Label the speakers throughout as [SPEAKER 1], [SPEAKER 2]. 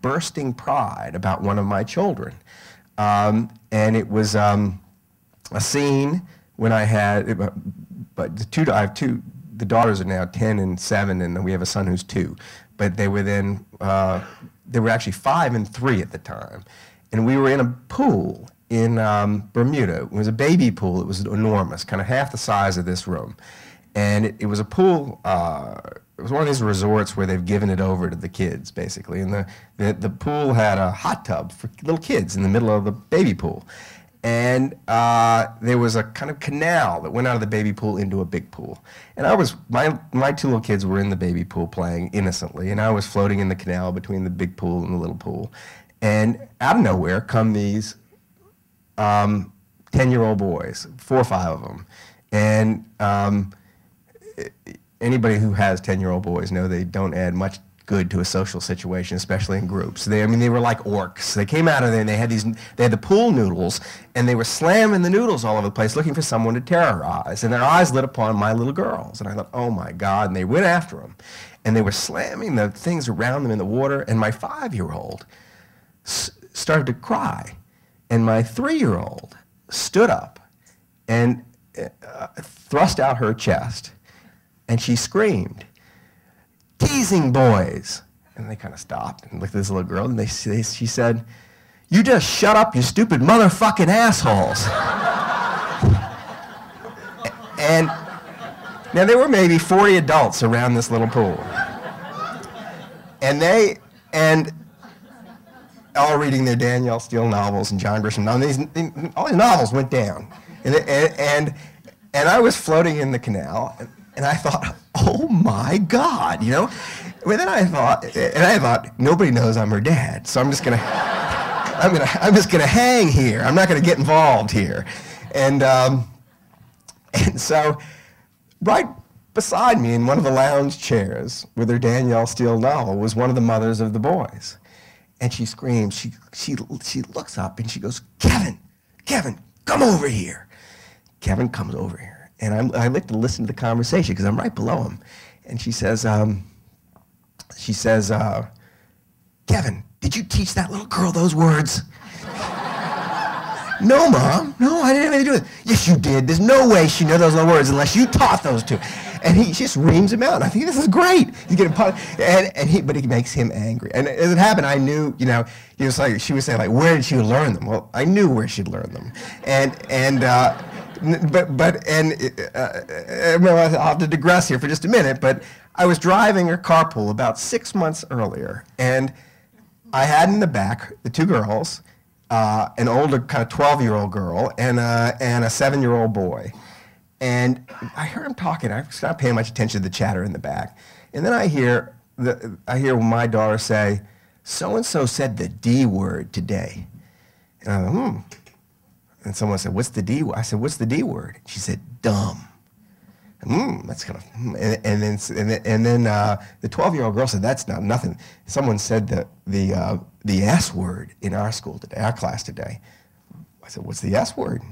[SPEAKER 1] bursting pride about one of my children. And it was a scene when I had, but I have two, the daughters are now 10 and 7, and then we have a son who's 2. But they were then, they were actually 5 and 3 at the time. And we were in a pool in Bermuda. It was a baby pool. It was enormous, kind of half the size of this room. And it was a pool, it was one of these resorts where they've given it over to the kids, basically. And the pool had a hot tub for little kids in the middle of the baby pool. And there was a kind of canal that went out of the baby pool into a big pool. And my 2 little kids were in the baby pool playing innocently, and I was floating in the canal between the big pool and the little pool. And out of nowhere come these 10-year-old boys, 4 or 5 of them. And anybody who has 10-year-old boys know they don't add much good to a social situation, especially in groups. I mean, they were like orcs. They came out of there and they had the pool noodles, and they were slamming the noodles all over the place looking for someone to terrorize. And their eyes lit upon my little girls. And I thought, oh my God. And they went after them. And they were slamming the things around them in the water. And my 5-year-old started to cry. And my 3-year-old stood up and thrust out her chest. And she screamed, "Teasing boys!" And they kind of stopped and looked at this little girl, and she said, "You just shut up, you stupid motherfucking assholes." And now there were maybe 40 adults around this little pool. And all reading their Danielle Steele novels and John Grisham novels. All these novels went down. And I was floating in the canal, and I thought, oh my God, you know? But then I thought, nobody knows I'm her dad, so I'm just gonna hang here. I'm not gonna get involved here. And so, right beside me in one of the lounge chairs with her Danielle Steele novel was one of the mothers of the boys. And she screams, she looks up and she goes, Kevin, come over here. Kevin comes over here. And I like to listen to the conversation because I'm right below him. And she says, Kevin, did you teach that little girl those words? No, Mom. No, I didn't have anything to do with it. Yes, you did. There's no way she knows those little words unless you taught those to her. And he just reams him out. And I think this is great. He's getting but it makes him angry. And as it happened, I knew, you know, he was like, she was saying, like, where did she learn them? Well, I knew where she'd learned them. I'll have to digress here for just a minute, but I was driving a carpool about 6 months earlier, and I had in the back the 2 girls, an older kind of 12-year-old girl and a 7-year-old boy. And I heard him talking. I was not paying much attention to the chatter in the back. And then I hear my daughter say, "So-and-so said the D word today." And I thought, And someone said, "What's the D word?" I said, "What's the D word?" She said, "Dumb." That's kind of, and then the 12-year-old girl said, "That's not nothing." Someone said the S word in our school today, our class today. I said, "What's the S word?"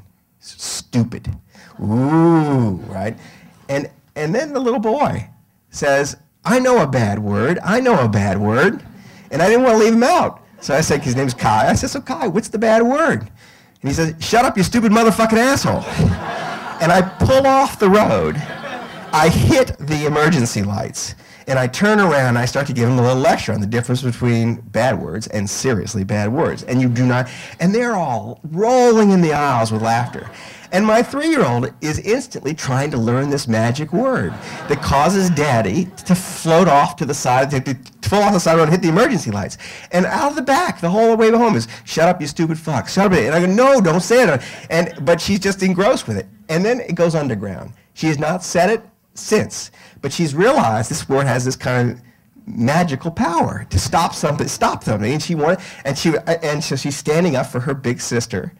[SPEAKER 1] "Stupid." Ooh, right? And then the little boy says, "I know a bad word. I know a bad word." And I didn't want to leave him out. So I said, his name's Kai. I said, "So Kai, what's the bad word?" And he says, "Shut up, you stupid motherfucking asshole." And I pull off the road. I hit the emergency lights. And I turn around and I start to give him a little lecture on the difference between bad words and seriously bad words. And you do not, and they're all rolling in the aisles with laughter. And my 3-year-old is instantly trying to learn this magic word that causes Daddy to float off to the side, to fall off the side of the road and hit the emergency lights. And out of the back, the whole way home is, "Shut up, you stupid fuck. Shut up." And I go, "No, don't say it." But she's just engrossed with it. And then it goes underground. She has not said it since, but she's realized this word has this kind of magical power to stop something. And so she's standing up for her big sister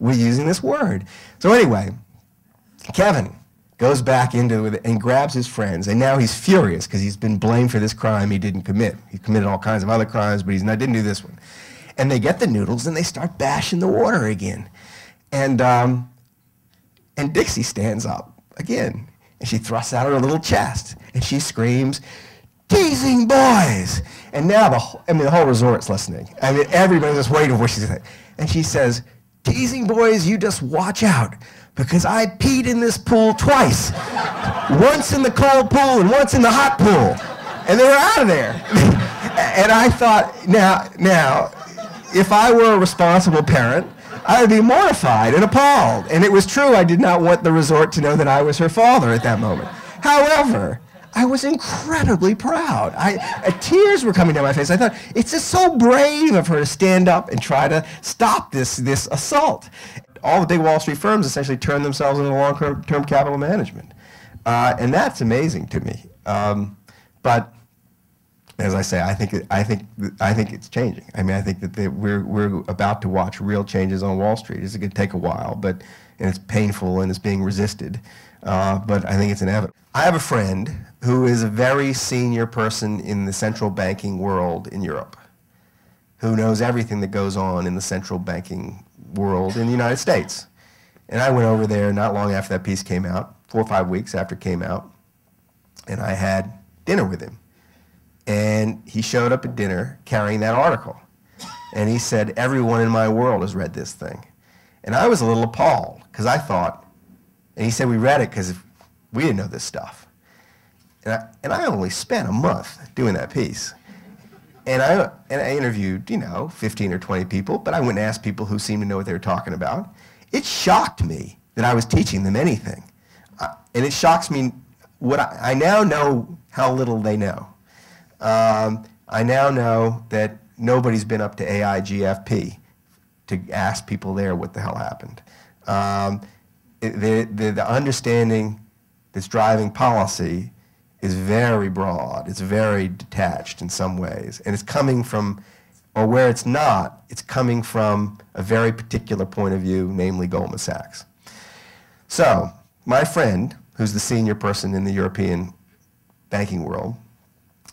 [SPEAKER 1] with using this word. So anyway, Kevin goes back into it and grabs his friends, and now he's furious because he's been blamed for this crime he didn't commit. He committed all kinds of other crimes, but didn't do this one. And they get the noodles and they start bashing the water again. And Dixie stands up again, and she thrusts out her little chest, and she screams, teasing boys. And now the whole resort's listening. I mean, everybody's just waiting for what she's saying. And she says, teasing boys, you just watch out, because I peed in this pool twice. Once in the cold pool and once in the hot pool. And they were out of there. And I thought, now, if I were a responsible parent, I would be mortified and appalled. And it was true, I did not want the resort to know that I was her father at that moment. However, I was incredibly proud. Tears were coming down my face. I thought, it's just so brave of her to stand up and try to stop this assault. All the big Wall Street firms essentially turned themselves into long-term capital management. And that's amazing to me. But as I say, I think it's changing. I mean, I think that we're about to watch real changes on Wall Street. It's going to take a while, and it's painful and it's being resisted. But I think it's inevitable. I have a friend who is a very senior person in the central banking world in Europe, who knows everything that goes on in the central banking world in the United States. And I went over there not long after that piece came out, 4 or 5 weeks after it came out, and I had dinner with him. And he showed up at dinner carrying that article. And he said, everyone in my world has read this thing. And I was a little appalled, because I thought, and he said we read it because we didn't know this stuff. And I only spent a month doing that piece. And I interviewed, 15 or 20 people, but I went and asked people who seemed to know what they were talking about. It shocked me that I was teaching them anything. And it shocks me I now know how little they know. I now know that nobody's been up to AIGFP to ask people there what the hell happened. The understanding that's driving policy is very broad. It's very detached in some ways. And it's coming from, or where it's not, it's coming from a very particular point of view, namely Goldman Sachs. So my friend, who's the senior person in the European banking world,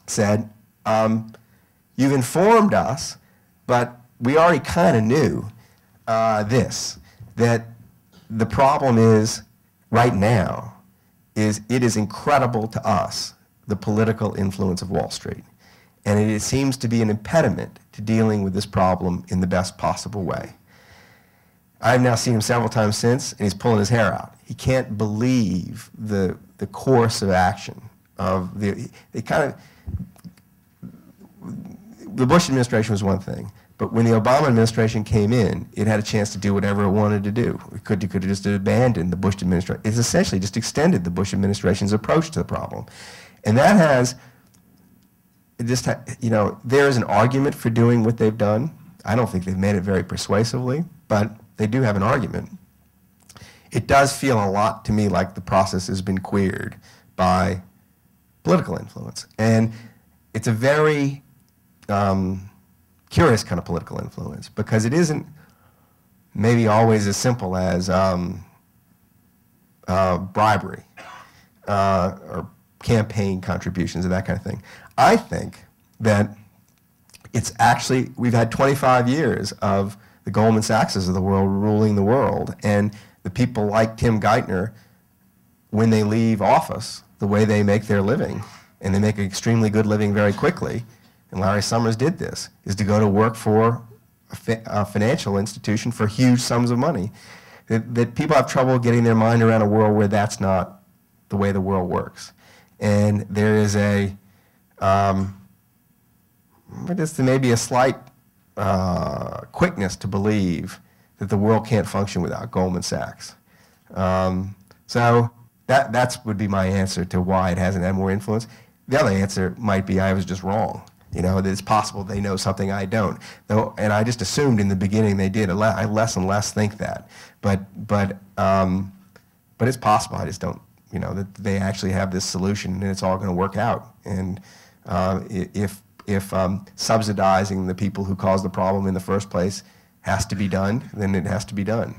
[SPEAKER 1] said, you've informed us, but we already kind of knew that the problem is, right now, it is incredible to us, the political influence of Wall Street. And it seems to be an impediment to dealing with this problem in the best possible way. I've now seen him several times since, and he's pulling his hair out. He can't believe the course of action of the Bush administration was one thing, but when the Obama administration came in, it had a chance to do whatever it wanted to do. You could have just abandoned the Bush administration. It's essentially just extended the Bush administration's approach to the problem. And that has, there is an argument for doing what they've done. I don't think they've made it very persuasively, but they do have an argument. It does feel a lot to me like the process has been queered by political influence. And it's a very curious kind of political influence, because it isn't maybe always as simple as bribery or campaign contributions and that kind of thing. I think that it's actually, we've had 25 years of the Goldman Sachses of the world ruling the world, and the people like Tim Geithner, when they leave office, the way they make their living, and they make an extremely good living very quickly, and Larry Summers did this, is to go to work for a financial institution for huge sums of money. That people have trouble getting their mind around a world where that's not the way the world works. And there is maybe a slight quickness to believe that the world can't function without Goldman Sachs. So that would be my answer to why it hasn't had more influence. The other answer might be I was just wrong. That it's possible they know something I don't. And I just assumed in the beginning they did. I less and less think that. But it's possible. I just don't, that they actually have this solution and it's all going to work out. And if subsidizing the people who caused the problem in the first place has to be done, then it has to be done.